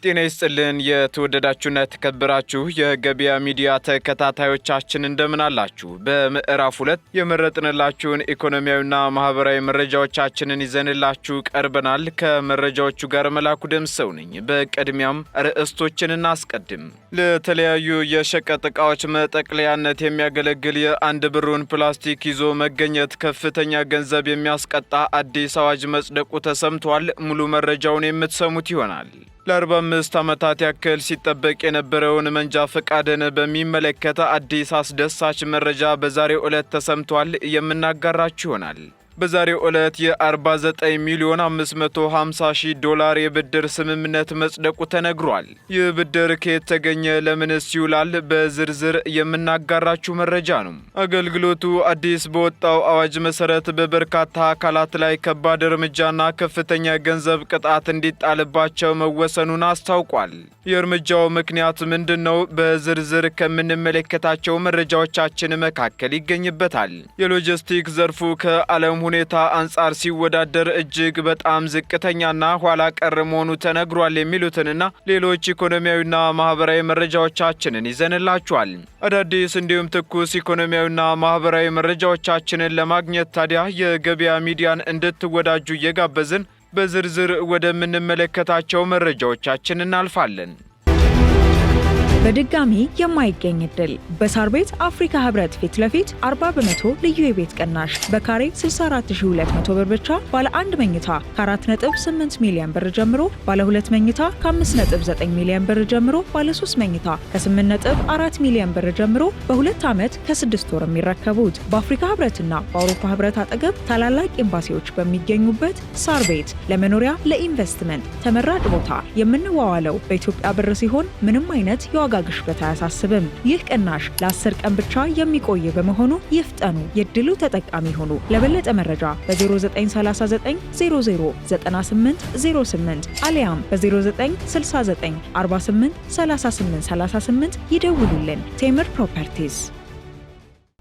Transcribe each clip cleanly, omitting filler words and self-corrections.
ጤና ይስጥልን የተወደዳችሁና የተከበራችሁ የገበያ ሚዲያ ተከታታዮቻችን እንደምን አላችሁ? በምዕራፍ 2 የመረጥንላችሁን ኢኮኖሚያዊና ማህበራዊ መረጃዎቻችንን ይዘንላችሁ ቀርበናል። ከመረጃዎቹ ጋር መላኩ ደምሰው ነኝ። በቅድሚያም ርዕሶችን እናስቀድም። ለተለያዩ የሸቀጥ ዕቃዎች መጠቅለያነት የሚያገለግል የአንድ ብሩን ፕላስቲክ ይዞ መገኘት ከፍተኛ ገንዘብ የሚያስቀጣ አዲስ አዋጅ መጽደቁ ተሰምቷል። ሙሉ መረጃውን የምትሰሙት ይሆናል። ለ45 ዓመታት ያክል ሲጠበቅ የነበረውን መንጃ ፈቃድን በሚመለከት አዲስ አስደሳች መረጃ በዛሬው ዕለት ተሰምቷል። የምናጋራችሁ ይሆናል። በዛሬው ዕለት የ49 ሚሊዮን 550 ሺህ ዶላር የብድር ስምምነት መጽደቁ ተነግሯል። ይህ ብድር ከየት ተገኘ? ለምንስ ይውላል? በዝርዝር የምናጋራችሁ መረጃ ነው። አገልግሎቱ አዲስ በወጣው አዋጅ መሰረት በበርካታ አካላት ላይ ከባድ እርምጃና ከፍተኛ ገንዘብ ቅጣት እንዲጣልባቸው መወሰኑን አስታውቋል። የእርምጃው ምክንያት ምንድነው? በዝርዝር ከምንመለከታቸው መረጃዎቻችን መካከል ይገኝበታል። የሎጂስቲክ ዘርፉ ከዓለም ሁኔታ አንጻር ሲወዳደር እጅግ በጣም ዝቅተኛና ኋላ ቀር መሆኑ ተነግሯል። የሚሉትንና ሌሎች ኢኮኖሚያዊና ማህበራዊ መረጃዎቻችንን ይዘንላችኋል። አዳዲስ እንዲሁም ትኩስ ኢኮኖሚያዊና ማህበራዊ መረጃዎቻችንን ለማግኘት ታዲያ የገበያ ሚዲያን እንድትወዳጁ እየጋበዝን በዝርዝር ወደምንመለከታቸው መረጃዎቻችን እናልፋለን። በድጋሚ የማይገኝ እድል በሳር ቤት አፍሪካ ህብረት ፊት ለፊት 40% ልዩ የቤት ቅናሽ በካሬ 64200 ብር ብቻ ባለ 1 መኝታ ከ4.8 ሚሊዮን ብር ጀምሮ ባለ 2 መኝታ ከ5.9 ሚሊዮን ብር ጀምሮ ባለ 3 መኝታ ከ8.4 ሚሊዮን ብር ጀምሮ በ2 ዓመት ከ6 ወር የሚረከቡት በአፍሪካ ህብረትና በአውሮፓ ህብረት አጠገብ ታላላቅ ኤምባሲዎች በሚገኙበት ሳር ቤት ለመኖሪያ ለኢንቨስትመንት ተመራጭ ቦታ የምንዋዋለው በኢትዮጵያ ብር ሲሆን ምንም አይነት የዋጋ ግሽበት አያሳስብም። ይህ ቅናሽ ለ10 ቀን ብቻ የሚቆይ በመሆኑ ይፍጠኑ፣ የድሉ ተጠቃሚ ሆኑ። ለበለጠ መረጃ በ0939 00 98 08 አሊያም በ0969 48 38 38 ይደውሉልን። ቴምር ፕሮፐርቲስ።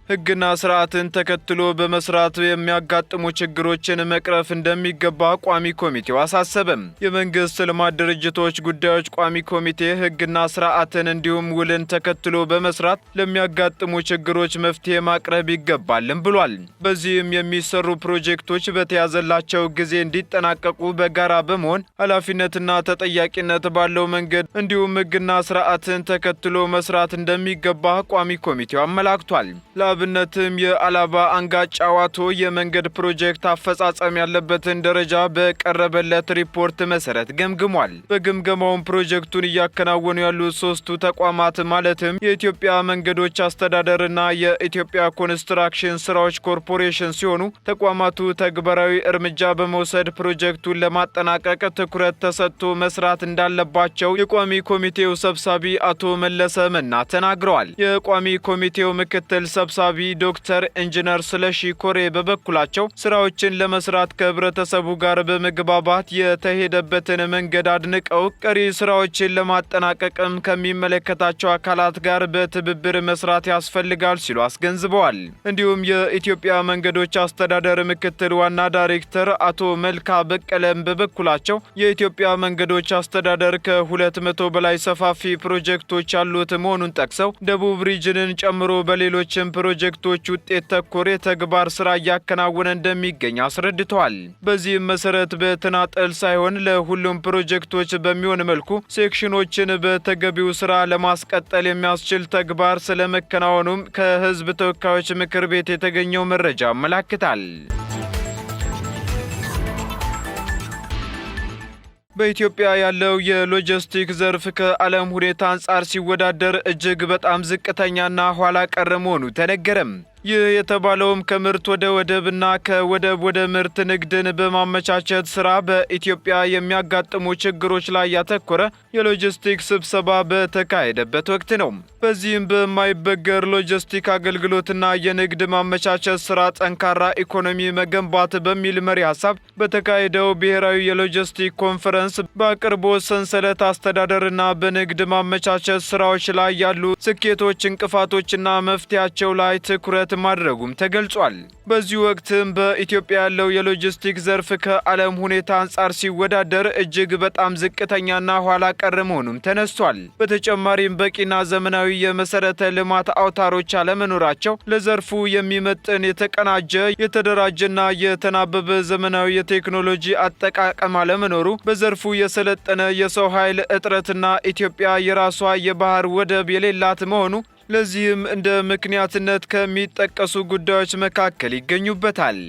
ሕግና ስርዓትን ተከትሎ በመስራት የሚያጋጥሙ ችግሮችን መቅረፍ እንደሚገባ ቋሚ ኮሚቴው አሳሰበም። የመንግስት ልማት ድርጅቶች ጉዳዮች ቋሚ ኮሚቴ ሕግና ስርዓትን እንዲሁም ውልን ተከትሎ በመስራት ለሚያጋጥሙ ችግሮች መፍትሄ ማቅረብ ይገባልም ብሏል። በዚህም የሚሰሩ ፕሮጀክቶች በተያዘላቸው ጊዜ እንዲጠናቀቁ በጋራ በመሆን ኃላፊነትና ተጠያቂነት ባለው መንገድ እንዲሁም ሕግና ስርዓትን ተከትሎ መስራት እንደሚገባ ቋሚ ኮሚቴው አመላክቷል። ለአብነትም የአላባ አንጋጫ ዋቶ የመንገድ ፕሮጀክት አፈጻጸም ያለበትን ደረጃ በቀረበለት ሪፖርት መሰረት ገምግሟል። በግምገማውም ፕሮጀክቱን እያከናወኑ ያሉት ሶስቱ ተቋማት ማለትም የኢትዮጵያ መንገዶች አስተዳደርና የኢትዮጵያ ኮንስትራክሽን ስራዎች ኮርፖሬሽን ሲሆኑ ተቋማቱ ተግባራዊ እርምጃ በመውሰድ ፕሮጀክቱን ለማጠናቀቅ ትኩረት ተሰጥቶ መስራት እንዳለባቸው የቋሚ ኮሚቴው ሰብሳቢ አቶ መለሰ መና ተናግረዋል። የቋሚ ኮሚቴው ምክትል ሰብሳቢ ዶክተር ኢንጂነር ስለሺ ኮሬ በበኩላቸው ስራዎችን ለመስራት ከህብረተሰቡ ጋር በመግባባት የተሄደበትን መንገድ አድንቀው ቀሪ ስራዎችን ለማጠናቀቅም ከሚመለከታቸው አካላት ጋር በትብብር መስራት ያስፈልጋል ሲሉ አስገንዝበዋል። እንዲሁም የኢትዮጵያ መንገዶች አስተዳደር ምክትል ዋና ዳይሬክተር አቶ መልካ በቀለም በበኩላቸው የኢትዮጵያ መንገዶች አስተዳደር ከ200 በላይ ሰፋፊ ፕሮጀክቶች ያሉት መሆኑን ጠቅሰው ደቡብ ሪጅንን ጨምሮ በሌሎችም ፕሮጀክቶች ውጤት ተኮር የተግባር ስራ እያከናወነ እንደሚገኝ አስረድተዋል። በዚህም መሰረት በተናጠል ሳይሆን ለሁሉም ፕሮጀክቶች በሚሆን መልኩ ሴክሽኖችን በተገቢው ስራ ለማስቀጠል የሚያስችል ተግባር ስለመከናወኑም ከህዝብ ተወካዮች ምክር ቤት የተገኘው መረጃ ያመለክታል። በኢትዮጵያ ያለው የሎጂስቲክ ዘርፍ ከዓለም ሁኔታ አንጻር ሲወዳደር እጅግ በጣም ዝቅተኛና ኋላ ቀር መሆኑ ተነገረም። ይህ የተባለውም ከምርት ወደ ወደብና ከወደብ ወደ ምርት ንግድን በማመቻቸት ስራ በኢትዮጵያ የሚያጋጥሙ ችግሮች ላይ ያተኮረ የሎጂስቲክ ስብሰባ በተካሄደበት ወቅት ነው። በዚህም በማይበገር ሎጂስቲክ አገልግሎትና የንግድ ማመቻቸት ስራ ጠንካራ ኢኮኖሚ መገንባት በሚል መሪ ሀሳብ በተካሄደው ብሔራዊ የሎጂስቲክ ኮንፈረንስ በአቅርቦት ሰንሰለት አስተዳደርና በንግድ ማመቻቸት ስራዎች ላይ ያሉ ስኬቶች፣ እንቅፋቶችና መፍትሄያቸው ላይ ትኩረት ማድረጉም ተገልጿል። በዚህ ወቅትም በኢትዮጵያ ያለው የሎጂስቲክ ዘርፍ ከዓለም ሁኔታ አንጻር ሲወዳደር እጅግ በጣም ዝቅተኛና ኋላ ቀር መሆኑም ተነስቷል። በተጨማሪም በቂና ዘመናዊ የመሰረተ ልማት አውታሮች አለመኖራቸው ለዘርፉ የሚመጥን የተቀናጀ የተደራጀና የተናበበ ዘመናዊ የቴክኖሎጂ አጠቃቀም አለመኖሩ፣ በዘርፉ የሰለጠነ የሰው ኃይል እጥረትና ኢትዮጵያ የራሷ የባህር ወደብ የሌላት መሆኑ ለዚህም እንደ ምክንያትነት ከሚጠቀሱ ጉዳዮች መካከል ይገኙበታል።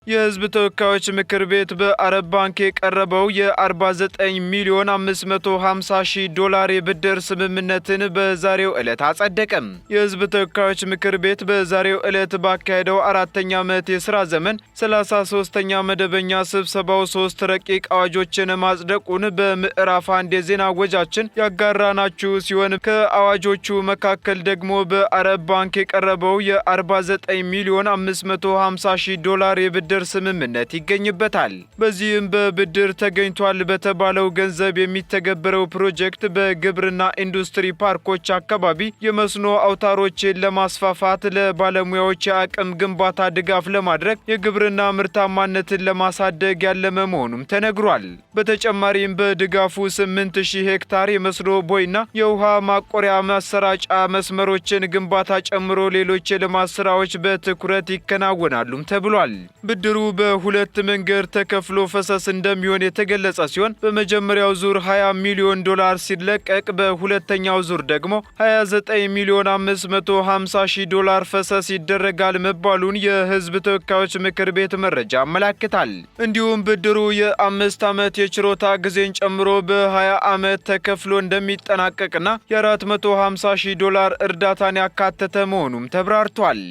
የሕዝብ ተወካዮች ምክር ቤት በአረብ ባንክ የቀረበው የ49 ሚሊዮን 550 ሺህ ዶላር የብድር ስምምነትን በዛሬው ዕለት አጸደቀም። የሕዝብ ተወካዮች ምክር ቤት በዛሬው ዕለት ባካሄደው 4ኛ ዓመት የሥራ ዘመን 33ኛ መደበኛ ስብሰባው 3 ረቂቅ አዋጆችን ማጽደቁን በምዕራፍ 1 የዜና ወጃችን ያጋራናችሁ ሲሆን ከአዋጆቹ መካከል ደግሞ በአረብ ባንክ የቀረበው የ49 ሚሊዮን 550 ሺህ ዶላር የብድር ስምምነት ይገኝበታል። በዚህም በብድር ተገኝቷል በተባለው ገንዘብ የሚተገበረው ፕሮጀክት በግብርና ኢንዱስትሪ ፓርኮች አካባቢ የመስኖ አውታሮችን ለማስፋፋት፣ ለባለሙያዎች የአቅም ግንባታ ድጋፍ ለማድረግ፣ የግብርና ምርታማነትን ለማሳደግ ያለመ መሆኑም ተነግሯል። በተጨማሪም በድጋፉ 8000 ሄክታር የመስኖ ቦይና የውሃ ማቆሪያ ማሰራጫ መስመሮችን ግንባታ ጨምሮ ሌሎች የልማት ስራዎች በትኩረት ይከናወናሉም ተብሏል። ብድሩ በሁለት መንገድ ተከፍሎ ፈሰስ እንደሚሆን የተገለጸ ሲሆን በመጀመሪያው ዙር 20 ሚሊዮን ዶላር ሲለቀቅ በሁለተኛው ዙር ደግሞ 29 ሚሊዮን 550 ሺህ ዶላር ፈሰስ ይደረጋል መባሉን የሕዝብ ተወካዮች ምክር ቤት መረጃ አመላክታል። እንዲሁም ብድሩ የ5 ዓመት የችሮታ ጊዜን ጨምሮ በ20 ዓመት ተከፍሎ እንደሚጠናቀቅና የ450 ሺህ ዶላር እርዳታን ያካተተ መሆኑም ተብራርቷል።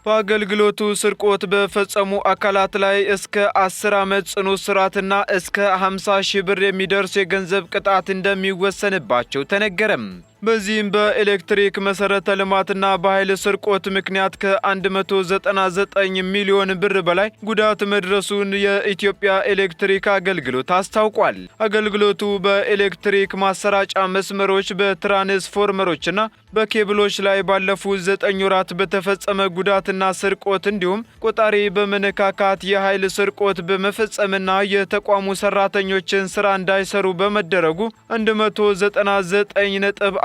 በአገልግሎቱ ስርቆት በፈጸሙ አካላት ላይ እስከ 10 ዓመት ጽኑ እስራትና እስከ 50 ሺህ ብር የሚደርስ የገንዘብ ቅጣት እንደሚወሰንባቸው ተነገረም። በዚህም በኤሌክትሪክ መሰረተ ልማትና በኃይል ስርቆት ምክንያት ከ199 ሚሊዮን ብር በላይ ጉዳት መድረሱን የኢትዮጵያ ኤሌክትሪክ አገልግሎት አስታውቋል። አገልግሎቱ በኤሌክትሪክ ማሰራጫ መስመሮች፣ በትራንስፎርመሮችና በኬብሎች ላይ ባለፉት 9 ወራት በተፈጸመ ጉዳትና ስርቆት እንዲሁም ቆጣሪ በመነካካት የኃይል ስርቆት በመፈጸምና የተቋሙ ሰራተኞችን ስራ እንዳይሰሩ በመደረጉ 199.5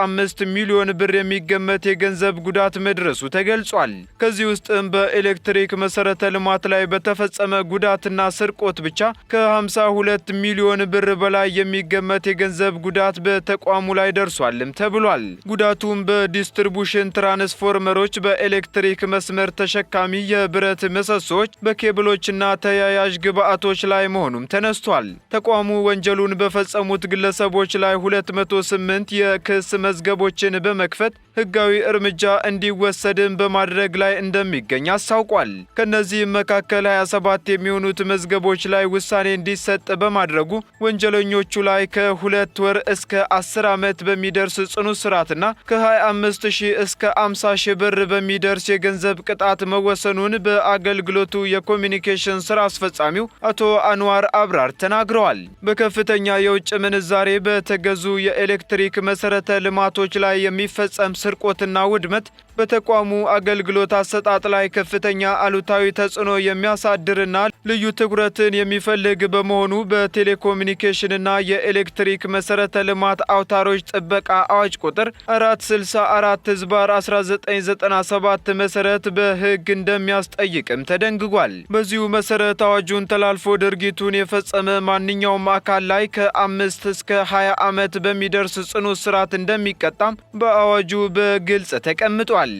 ሚሊዮን ብር የሚገመት የገንዘብ ጉዳት መድረሱ ተገልጿል። ከዚህ ውስጥም በኤሌክትሪክ መሰረተ ልማት ላይ በተፈጸመ ጉዳትና ስርቆት ብቻ ከ52 ሚሊዮን ብር በላይ የሚገመት የገንዘብ ጉዳት በተቋሙ ላይ ደርሷልም ተብሏል። ጉዳቱም በዲስትሪቡሽን ትራንስፎርመሮች፣ በኤሌክትሪክ መስመር ተሸካሚ የብረት ምሰሶች፣ በኬብሎችና ተያያዥ ግብአቶች ላይ መሆኑም ተነስቷል። ተቋሙ ወንጀሉን በፈጸሙት ግለሰቦች ላይ 208 የክስ መዝገቦችን በመክፈት ሕጋዊ እርምጃ እንዲወሰድም በማድረግ ላይ እንደሚገኝ አስታውቋል። ከነዚህም መካከል 27 የሚሆኑት መዝገቦች ላይ ውሳኔ እንዲሰጥ በማድረጉ ወንጀለኞቹ ላይ ከ2 ወር እስከ 10 ዓመት በሚደርስ ጽኑ እስራትና ከ25 ሺህ እስከ 50 ሺህ ብር በሚደርስ የገንዘብ ቅጣት መወሰኑን በአገልግሎቱ የኮሚኒኬሽን ስራ አስፈጻሚው አቶ አንዋር አብራር ተናግረዋል። በከፍተኛ የውጭ ምንዛሬ በተገዙ የኤሌክትሪክ መሰረተ ልማቶች ላይ የሚፈጸም ስርቆትና ውድመት በተቋሙ አገልግሎት አሰጣጥ ላይ ከፍተኛ አሉታዊ ተጽዕኖ የሚያሳድርና ልዩ ትኩረትን የሚፈልግ በመሆኑ በቴሌኮሙኒኬሽንና የኤሌክትሪክ መሰረተ ልማት አውታሮች ጥበቃ አዋጅ ቁጥር 464/1997 መሰረት በሕግ እንደሚያስጠይቅም ተደንግጓል። በዚሁ መሰረት አዋጁን ተላልፎ ድርጊቱን የፈጸመ ማንኛውም አካል ላይ ከ5 እስከ 20 ዓመት በሚደርስ ጽኑ እስራት እንደሚቀጣም በአዋጁ በግልጽ ተቀምጧል።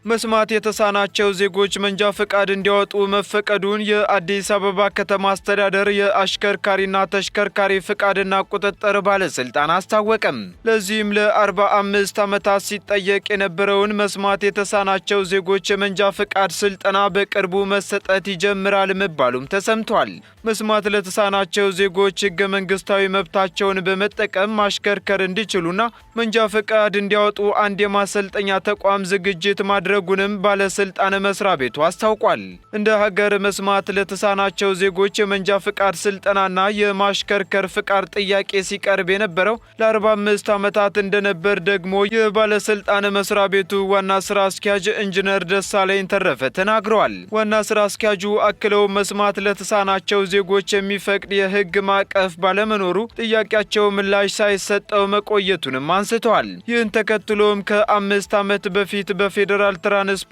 መስማት የተሳናቸው ዜጎች መንጃ ፈቃድ እንዲያወጡ መፈቀዱን የአዲስ አበባ ከተማ አስተዳደር የአሽከርካሪና ተሽከርካሪ ፈቃድና ቁጥጥር ባለስልጣን አስታወቀም። ለዚህም ለ45 ዓመታት ሲጠየቅ የነበረውን መስማት የተሳናቸው ዜጎች የመንጃ ፈቃድ ስልጠና በቅርቡ መሰጠት ይጀምራል መባሉም ተሰምቷል። መስማት ለተሳናቸው ዜጎች ሕገ መንግስታዊ መብታቸውን በመጠቀም ማሽከርከር እንዲችሉና መንጃ ፈቃድ እንዲያወጡ አንድ የማሰልጠኛ ተቋም ዝግጅት ማድረግ መደረጉንም ባለስልጣን መስሪያ ቤቱ አስታውቋል። እንደ ሀገር መስማት ለተሳናቸው ዜጎች የመንጃ ፍቃድ ስልጠናና የማሽከርከር ፍቃድ ጥያቄ ሲቀርብ የነበረው ለ45 ዓመታት እንደነበር ደግሞ የባለስልጣን መስሪያ ቤቱ ዋና ስራ አስኪያጅ ኢንጂነር ደሳለኝ ተረፈ ተናግረዋል። ዋና ስራ አስኪያጁ አክለው መስማት ለተሳናቸው ዜጎች የሚፈቅድ የህግ ማዕቀፍ ባለመኖሩ ጥያቄያቸው ምላሽ ሳይሰጠው መቆየቱንም አንስተዋል። ይህን ተከትሎም ከ5 ዓመት በፊት በፌዴራል ትራንስፖርትና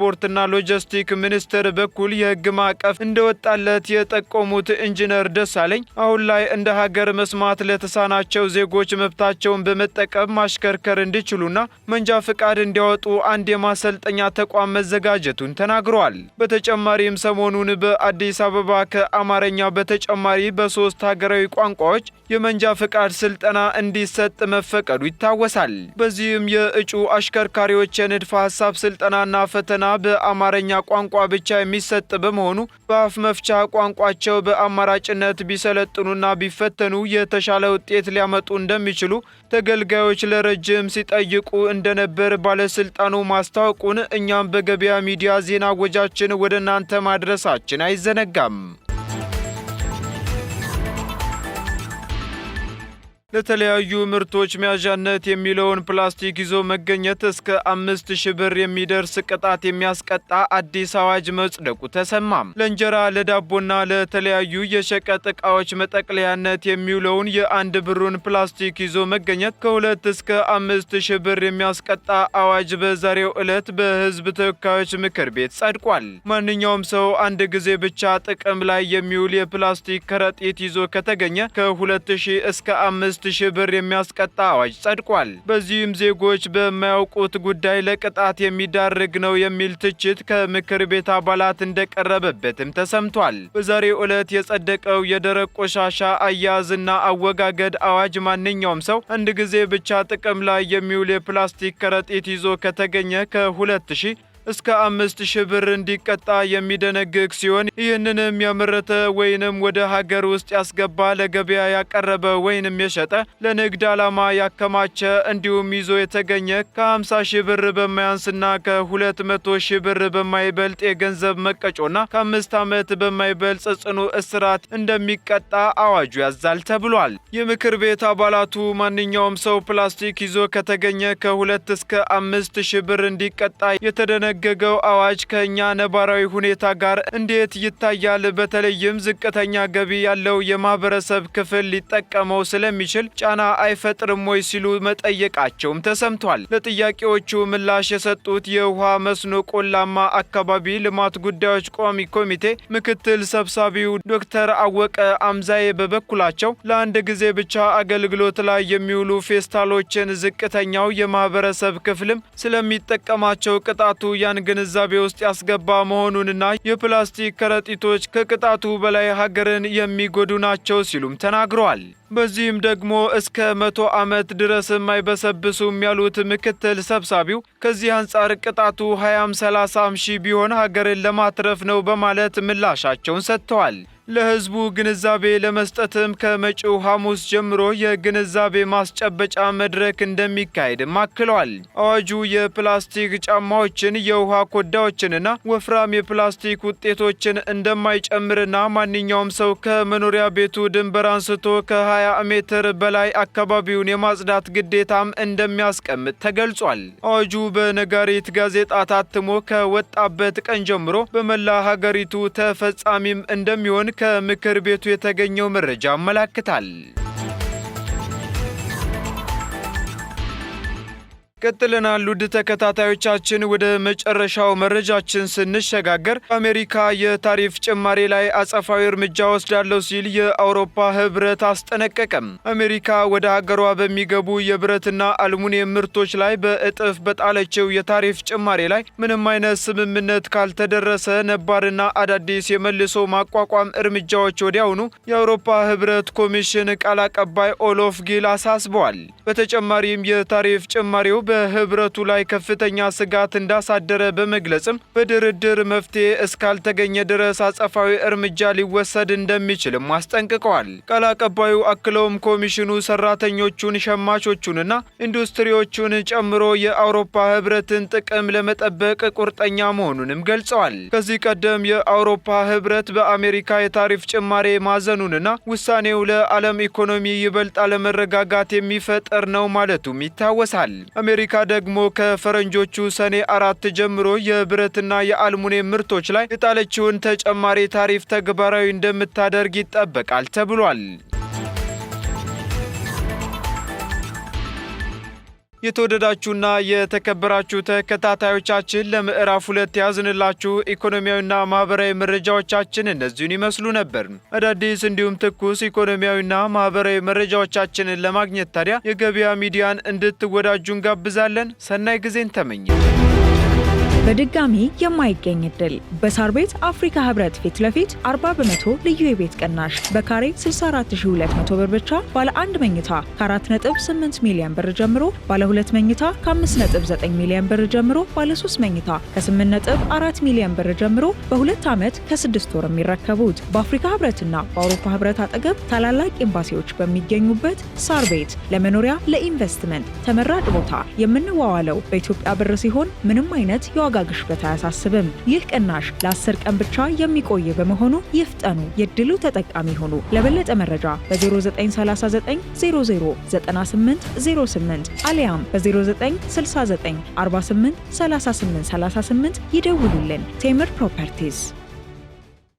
ሎጂስቲክ ሚኒስቴር በኩል የህግ ማዕቀፍ እንደወጣለት የጠቆሙት ኢንጂነር ደሳለኝ አሁን ላይ እንደ ሀገር መስማት ለተሳናቸው ዜጎች መብታቸውን በመጠቀም ማሽከርከር እንዲችሉና መንጃ ፍቃድ እንዲያወጡ አንድ የማሰልጠኛ ተቋም መዘጋጀቱን ተናግረዋል። በተጨማሪም ሰሞኑን በአዲስ አበባ ከአማርኛ በተጨማሪ በ3 ሀገራዊ ቋንቋዎች የመንጃ ፍቃድ ስልጠና እንዲሰጥ መፈቀዱ ይታወሳል። በዚህም የእጩ አሽከርካሪዎች የንድፈ ሐሳብ ስልጠናና ፈተና በአማርኛ ቋንቋ ብቻ የሚሰጥ በመሆኑ በአፍ መፍቻ ቋንቋቸው በአማራጭነት ቢሰለጥኑና ቢፈተኑ የተሻለ ውጤት ሊያመጡ እንደሚችሉ ተገልጋዮች ለረጅም ሲጠይቁ እንደነበር ባለስልጣኑ ማስታወቁን እኛም በገበያ ሚዲያ ዜና ወጃችን ወደ እናንተ ማድረሳችን አይዘነጋም። ለተለያዩ ምርቶች መያዣነት የሚለውን ፕላስቲክ ይዞ መገኘት እስከ 5000 ብር የሚደርስ ቅጣት የሚያስቀጣ አዲስ አዋጅ መጽደቁ ተሰማም። ለእንጀራ ለዳቦና ለተለያዩ የሸቀጥ ዕቃዎች መጠቅለያነት የሚውለውን የ1 ብሩን ፕላስቲክ ይዞ መገኘት ከ2 እስከ 5000 ብር የሚያስቀጣ አዋጅ በዛሬው ዕለት በሕዝብ ተወካዮች ምክር ቤት ጸድቋል። ማንኛውም ሰው አንድ ጊዜ ብቻ ጥቅም ላይ የሚውል የፕላስቲክ ከረጢት ይዞ ከተገኘ ከ2000 እስከ 5000 ብር የሚያስቀጣ አዋጅ ጸድቋል። በዚህም ዜጎች በማያውቁት ጉዳይ ለቅጣት የሚዳርግ ነው የሚል ትችት ከምክር ቤት አባላት እንደቀረበበትም ተሰምቷል። በዛሬው ዕለት የጸደቀው የደረቅ ቆሻሻ አያያዝና አወጋገድ አዋጅ ማንኛውም ሰው አንድ ጊዜ ብቻ ጥቅም ላይ የሚውል የፕላስቲክ ከረጢት ይዞ ከተገኘ ከ2000 እስከ 5000 ብር እንዲቀጣ የሚደነግግ ሲሆን ይህንንም ያመረተ ወይንም ወደ ሀገር ውስጥ ያስገባ፣ ለገበያ ያቀረበ ወይንም የሸጠ፣ ለንግድ ዓላማ ያከማቸ እንዲሁም ይዞ የተገኘ ከ50,000 ብር በማያንስና ከ200,000 ብር በማይበልጥ የገንዘብ መቀጮና ከ5 ዓመት በማይበልጥ ጽኑ እስራት እንደሚቀጣ አዋጁ ያዛል ተብሏል። የምክር ቤት አባላቱ ማንኛውም ሰው ፕላስቲክ ይዞ ከተገኘ ከ2 እስከ 5,000 ብር እንዲቀጣ የተደነገገው አዋጅ ከኛ ነባራዊ ሁኔታ ጋር እንዴት ይታያል? በተለይም ዝቅተኛ ገቢ ያለው የማህበረሰብ ክፍል ሊጠቀመው ስለሚችል ጫና አይፈጥርም ወይ ሲሉ መጠየቃቸውም ተሰምቷል። ለጥያቄዎቹ ምላሽ የሰጡት የውሃ መስኖ ቆላማ አካባቢ ልማት ጉዳዮች ቋሚ ኮሚቴ ምክትል ሰብሳቢው ዶክተር አወቀ አምዛዬ በበኩላቸው ለአንድ ጊዜ ብቻ አገልግሎት ላይ የሚውሉ ፌስታሎችን ዝቅተኛው የማህበረሰብ ክፍልም ስለሚጠቀማቸው ቅጣቱ ያን ግንዛቤ ውስጥ ያስገባ መሆኑንና የፕላስቲክ ከረጢቶች ከቅጣቱ በላይ ሀገርን የሚጎዱ ናቸው ሲሉም ተናግረዋል። በዚህም ደግሞ እስከ 100 ዓመት ድረስ የማይበሰብሱም ያሉት ምክትል ሰብሳቢው ከዚህ አንጻር ቅጣቱ 20-30 ሺህ ቢሆን ሀገርን ለማትረፍ ነው በማለት ምላሻቸውን ሰጥተዋል። ለህዝቡ ግንዛቤ ለመስጠትም ከመጪው ሐሙስ ጀምሮ የግንዛቤ ማስጨበጫ መድረክ እንደሚካሄድም አክለዋል። አዋጁ የፕላስቲክ ጫማዎችን፣ የውሃ ኮዳዎችንና ወፍራም የፕላስቲክ ውጤቶችን እንደማይጨምርና ማንኛውም ሰው ከመኖሪያ ቤቱ ድንበር አንስቶ ከ20 ሜትር በላይ አካባቢውን የማጽዳት ግዴታም እንደሚያስቀምጥ ተገልጿል። አዋጁ በነጋሪት ጋዜጣ ታትሞ ከወጣበት ቀን ጀምሮ በመላ ሀገሪቱ ተፈጻሚም እንደሚሆን ከምክር ቤቱ የተገኘው መረጃ ያመለክታል። ቀጥለናል። ውድ ተከታታዮቻችን ወደ መጨረሻው መረጃችን ስንሸጋገር አሜሪካ የታሪፍ ጭማሪ ላይ አጸፋዊ እርምጃ ወስዳለሁ ሲል የአውሮፓ ህብረት አስጠነቀቀም። አሜሪካ ወደ ሀገሯ በሚገቡ የብረትና አልሙኒየም ምርቶች ላይ በእጥፍ በጣለችው የታሪፍ ጭማሪ ላይ ምንም አይነት ስምምነት ካልተደረሰ ነባርና አዳዲስ የመልሶ ማቋቋም እርምጃዎች ወዲያውኑ የአውሮፓ ህብረት ኮሚሽን ቃል አቀባይ ኦሎፍ ጊል አሳስበዋል። በተጨማሪም የታሪፍ ጭማሪው በህብረቱ ላይ ከፍተኛ ስጋት እንዳሳደረ በመግለጽም በድርድር መፍትሄ እስካልተገኘ ድረስ አጸፋዊ እርምጃ ሊወሰድ እንደሚችልም አስጠንቅቀዋል። ቃል አቀባዩ አክለውም ኮሚሽኑ ሰራተኞቹን፣ ሸማቾቹንና ኢንዱስትሪዎቹን ጨምሮ የአውሮፓ ህብረትን ጥቅም ለመጠበቅ ቁርጠኛ መሆኑንም ገልጸዋል። ከዚህ ቀደም የአውሮፓ ህብረት በአሜሪካ የታሪፍ ጭማሬ ማዘኑንና ውሳኔው ለዓለም ኢኮኖሚ ይበልጥ አለመረጋጋት የሚፈጠር ነው ማለቱም ይታወሳል። አሜሪካ ደግሞ ከፈረንጆቹ ሰኔ 4 ጀምሮ የብረትና የአልሙኒየም ምርቶች ላይ የጣለችውን ተጨማሪ ታሪፍ ተግባራዊ እንደምታደርግ ይጠበቃል ተብሏል። የተወደዳችሁና የተከበራችሁ ተከታታዮቻችን ለምዕራፍ 2 ያዝንላችሁ ኢኮኖሚያዊና ማህበራዊ መረጃዎቻችን እነዚህን ይመስሉ ነበር። አዳዲስ እንዲሁም ትኩስ ኢኮኖሚያዊና ማህበራዊ መረጃዎቻችንን ለማግኘት ታዲያ የገበያ ሚዲያን እንድትወዳጁ እንጋብዛለን። ሰናይ ጊዜን ተመኘን። በድጋሚ የማይገኝ እድል በሳር ቤት አፍሪካ ህብረት ፊት ለፊት 40 በመቶ ልዩ የቤት ቅናሽ በካሬ 64200 ብር ብቻ ባለ 1 መኝታ ከ4.8 ሚሊዮን ብር ጀምሮ፣ ባለ 2 መኝታ ከ5.9 ሚሊዮን ብር ጀምሮ፣ ባለ 3 መኝታ ከ8.4 ሚሊዮን ብር ጀምሮ በ2 ዓመት ከ6 ወር የሚረከቡት በአፍሪካ ህብረትና በአውሮፓ ህብረት አጠገብ ታላላቅ ኤምባሲዎች በሚገኙበት ሳር ቤት ለመኖሪያ ለኢንቨስትመንት ተመራጭ ቦታ። የምንዋዋለው በኢትዮጵያ ብር ሲሆን ምንም አይነት የዋጋ ግሽበት አያሳስብም። ይህ ቅናሽ ለ10 ቀን ብቻ የሚቆይ በመሆኑ ይፍጠኑ፣ የድሉ ተጠቃሚ ሆኑ። ለበለጠ መረጃ በ0939 009808 አሊያም በ0969 48 38 38 ይደውሉልን። ቴምር ፕሮፐርቲስ